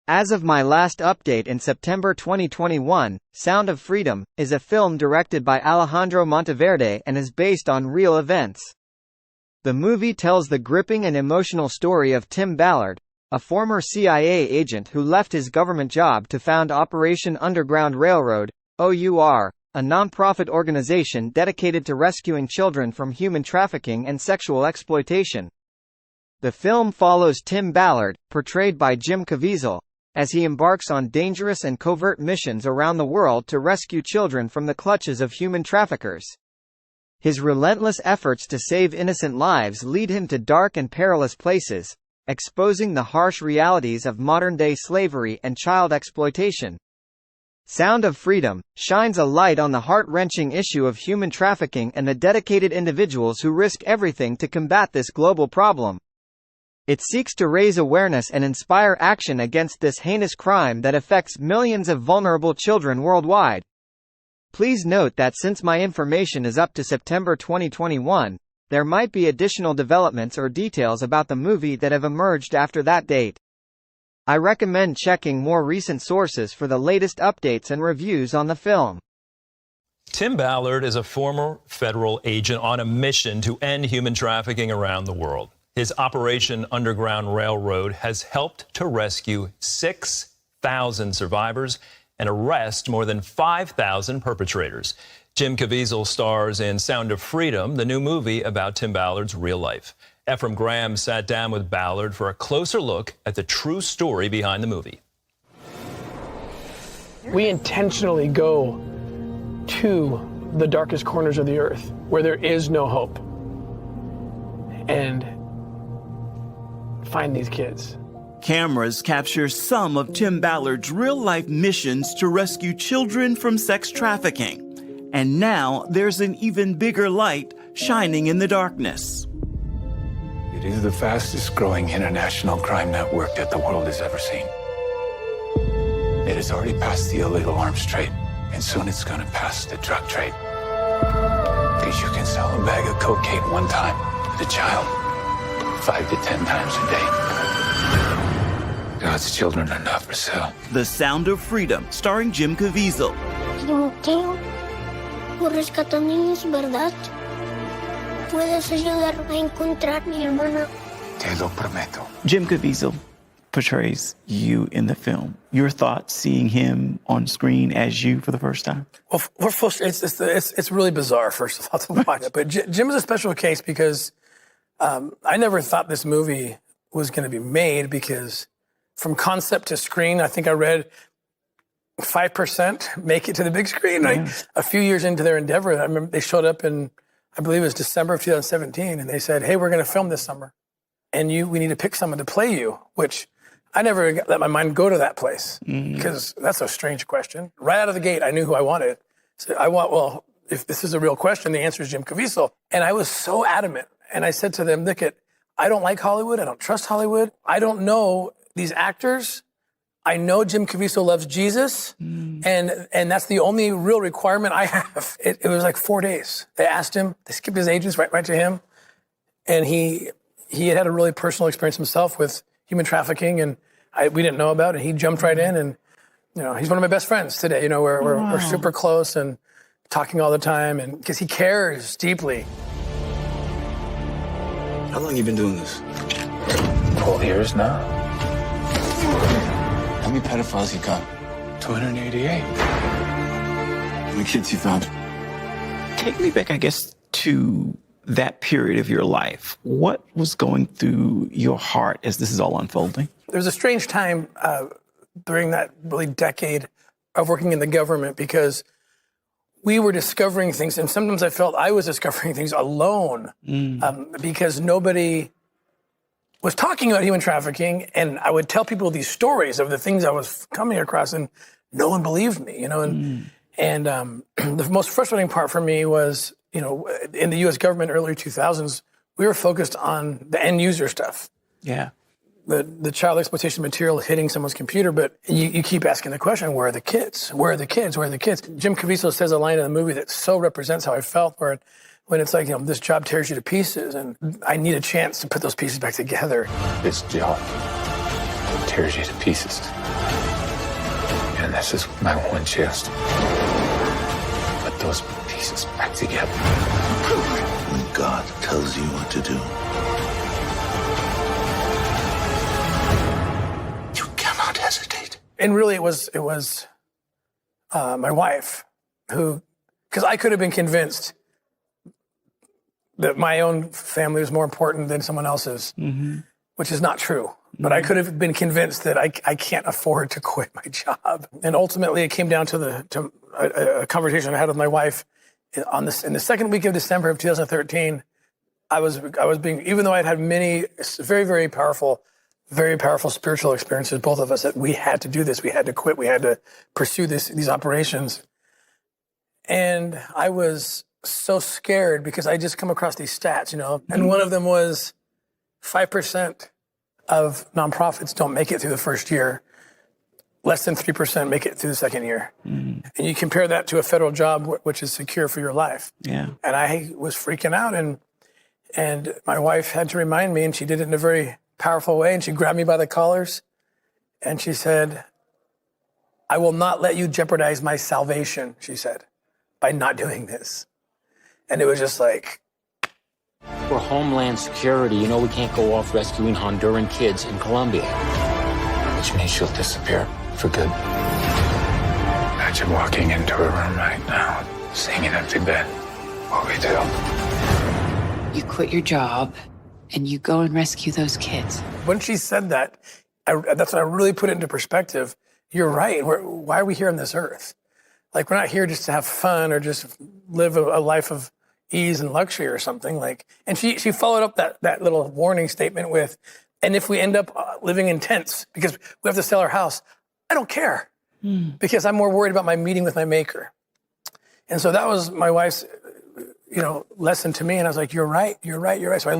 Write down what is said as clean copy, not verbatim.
As of my last update in September 2021, Sound of Freedom is a film directed by Alejandro Monteverde and is based on real events. The movie tells the gripping and emotional story of Tim Ballard, a former CIA agent who left his government job to found Operation Underground Railroad, OUR, a non-profit organization dedicated to rescuing children from human trafficking and sexual exploitation. The film follows Tim Ballard, portrayed by Jim Caviezel, as he embarks on dangerous and covert missions around the world to rescue children from the clutches of human traffickers. His relentless efforts to save innocent lives lead him to dark and perilous places, exposing the harsh realities of modern-day slavery and child exploitation. Sound of Freedom shines a light on the heart-wrenching issue of human trafficking and the dedicated individuals who risk everything to combat this global problem. It seeks to raise awareness and inspire action against this heinous crime that affects millions of vulnerable children worldwide. Please note that since my information is up to September 2021, there might be additional developments or details about the movie that have emerged after that date. I recommend checking more recent sources for the latest updates and reviews on the film. Tim Ballard is a former federal agent on a mission to end human trafficking around the world. His Operation Underground Railroad has helped to rescue 6,000 survivors and arrest more than 5,000 perpetrators. Jim Caviezel stars in Sound of Freedom, the new movie about Tim Ballard's real life. Ephraim Graham sat down with Ballard for a closer look at the true story behind the movie. We intentionally go to the darkest corners of the earth where there is no hope and find these kids. Cameras capture some of Tim Ballard's real-life missions to rescue children from sex trafficking. And now there's an even bigger light shining in the darkness. It is the fastest growing international crime network that the world has ever seen. It has already passed the illegal arms trade, and soon it's going to pass the drug trade. Because you can sell a bag of cocaine one time to a child 5 to 10 times a day. God's children are not for sale. The Sound of Freedom, starring Jim Caviezel. Timoteo, por rescatar niños, ¿verdad? Puedes ayudarme a encontrar mi hermana. Te lo prometo. Jim Caviezel portrays you in the film. Your thoughts seeing him on screen as you for the first time? Well, it's really bizarre, first of all, to watch it. But Jim is a special case because I never thought this movie was going to be made, because from concept to screen, I think I read 5% make it to the big screen. Like a few years into their endeavor, I remember they showed up in, I believe it was December of 2017, and they said, "Hey, we're going to film this summer, and we need to pick someone to play you," which I never let my mind go to that place, because that's a strange question. Right out of the gate, I knew who I wanted. So if this is a real question, the answer is Jim Caviezel. And I was so adamant. And I said to them, "Look, I don't like Hollywood. I don't trust Hollywood. I don't know these actors. I know Jim Caviezel loves Jesus, and that's the only real requirement I have." It was like 4 days. They asked him, they skipped his agents right to him, and he had a really personal experience himself with human trafficking, and we didn't know about it. He jumped right in, and he's one of my best friends today. We're super close and talking all the time, and because he cares deeply. How long you been doing this? 12 years now. How many pedophiles you got? 288. How many kids you found? Take me back, I guess, to that period of your life. What was going through your heart as this is all unfolding? There was a strange time during that really decade of working in the government, because we were discovering things, and sometimes I felt I was discovering things alone, because nobody was talking about human trafficking, and I would tell people these stories of the things I was coming across, and no one believed me, And the most frustrating part for me was, in the U.S. government early 2000s, we were focused on the end user stuff. Yeah. The child exploitation material hitting someone's computer, but you keep asking the question, where are the kids? Where are the kids? Where are the kids? Jim Caviezel says a line in the movie that so represents how I felt, when it's like, this job tears you to pieces, and I need a chance to put those pieces back together. This job tears you to pieces. And this is my one chance to put those pieces back together. When God tells you what to do, you cannot hesitate. And really, it was my wife who, because I could have been convinced that my own family was more important than someone else's, which is not true. But I could have been convinced that I can't afford to quit my job. And ultimately, it came down to a conversation I had with my wife in the second week of December of 2013. I was being, even though I'd had many very, very powerful spiritual experiences, both of us, that we had to do this. We had to quit. We had to pursue these operations. And I was so scared because I just come across these stats, and one of them was 5% of nonprofits don't make it through the first year. Less than 3% make it through the second year. And you compare that to a federal job, which is secure for your life. Yeah. And I was freaking out, and my wife had to remind me, and she did it in a very powerful way, and she grabbed me by the collars, and she said, "I will not let you jeopardize my salvation," she said, "by not doing this." And it was just like... For Homeland Security, we can't go off rescuing Honduran kids in Colombia. Which means she'll disappear for good. Imagine walking into a room right now, seeing an empty bed. What we do? You quit your job and you go and rescue those kids. When she said that, that's when I really put it into perspective. You're right. Why are we here on this earth? Like, we're not here just to have fun or just live a life of ease and luxury or something. And she followed up that little warning statement with, and if we end up living in tents because we have to sell our house, I don't care, because I'm more worried about my meeting with my maker. And so that was my wife's, lesson to me. And I was like, you're right. So I